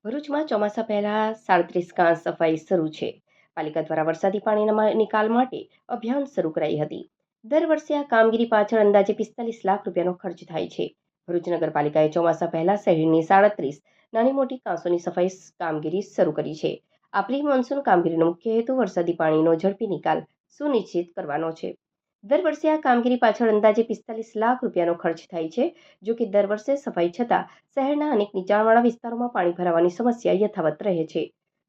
ભરૂચમાં ચોમાસા પહેલા 37 કાંસ સફાઈ શરૂ છે। પાલિકા દ્વારા વરસાદી પાણીના નિકાલ માટે અભિયાન શરૂ કરાઈ હતી। દર વર્ષે આ કામગીરી પાછળ અંદાજે 45 લાખ રૂપિયાનો ખર્ચ થાય છે। ભરૂચ નગરપાલિકાએ ચોમાસા પહેલા શહેરની 37 નાની મોટી કાંસોની સફાઈ કામગીરી શરૂ કરી છે। આ પ્રી મોન્સૂન કામગીરીનો મુખ્ય હેતુ વરસાદી પાણીનો ઝડપી નિકાલ સુનિશ્ચિત કરવાનો છે। દર વર્ષે આ કામગીરી પાછળ અંદાજે 45 લાખ રૂપિયાનો ખર્ચ થાય છે। જો કે દર વર્ષે સફાઈ છતાં શહેરના અનેક નીચાણવાળા વિસ્તારોમાં પાણી ભરાવાની સમસ્યા યથાવત રહે છે।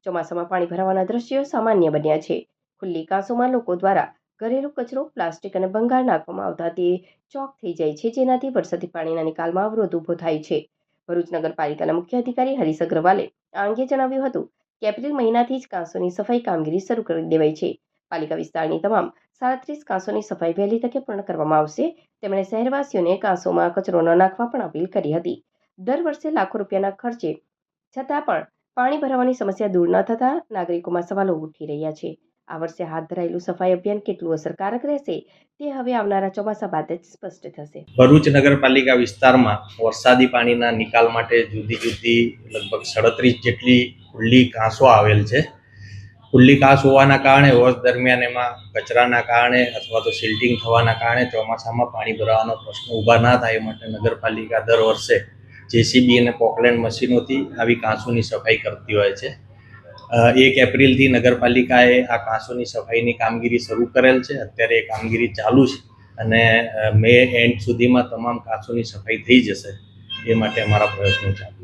ચોમાસામાં પાણી ભરાવાના દ્રશ્યો સામાન્ય બન્યા છે। ખુલ્લી કાંસોમાં લોકો દ્વારા ઘરેલું કચરો, પ્લાસ્ટિક અને ભંગાર નાખવામાં આવતા તે ચોક થઈ જાય છે, જેનાથી વરસાદી પાણીના નિકાલમાં અવરોધ ઊભો થાય છે। ભરૂચ નગરપાલિકાના મુખ્ય અધિકારી હરીશ અગ્રવાલે આ અંગે જણાવ્યું હતું કે એપ્રિલ મહિનાથી જ કાંસોની સફાઈ કામગીરી શરૂ કરી દેવાઈ છે। પાલિકા વિસ્તારની તમામ 37 કાંસોની સફાઈ વહેલી તકે પૂર્ણ કરવામાં આવશે। તેમણે શહેરવાસીઓને કાંસોમાં કચરો ન નાખવા પણ અપીલ કરી હતી। દર વર્ષે લાખો રૂપિયાના ખર્ચે છતાં પણ પાણી ભરાવાની સમસ્યા દૂર ન થતા નાગરિકોમાં સવાલો ઉઠી રહ્યા છે। આ વર્ષે હાથ ધરાયેલું સફાઈ અભિયાન કેટલું અસરકારક રહેશે તે હવે આવનારા ચોમાસા બાદ જ સ્પષ્ટ થશે। ભરૂચ નગરપાલિકા વિસ્તારમાં વરસાદી પાણીના નિકાલ માટે જુદી જુદી લગભગ 37 જેટલી ખુલ્લી કાંસો આવેલ છે। ખુલ્લી કાંસ હોવાના કારણે વર્ષ દરમિયાન એમાં કચરાના કારણે અથવા તો સિલ્ટિંગ થવાના કારણે ચોમાસામાં પાણી ભરાવાનો પ્રશ્ન ઊભા ના થાય એ માટે નગરપાલિકા દર વર્ષે જેસીબી અને પોકલેન્ડ મશીનોથી આવી કાંસોની સફાઈ કરતી હોય છે। 1 એપ્રિલથી નગરપાલિકાએ આ કાંસોની સફાઈની કામગીરી શરૂ કરેલ છે। અત્યારે એ કામગીરી ચાલુ છે અને મે એન્ડ સુધીમાં તમામ કાંસોની સફાઈ થઈ જશે, એ માટે અમારા પ્રયત્નો ચાલુ છે।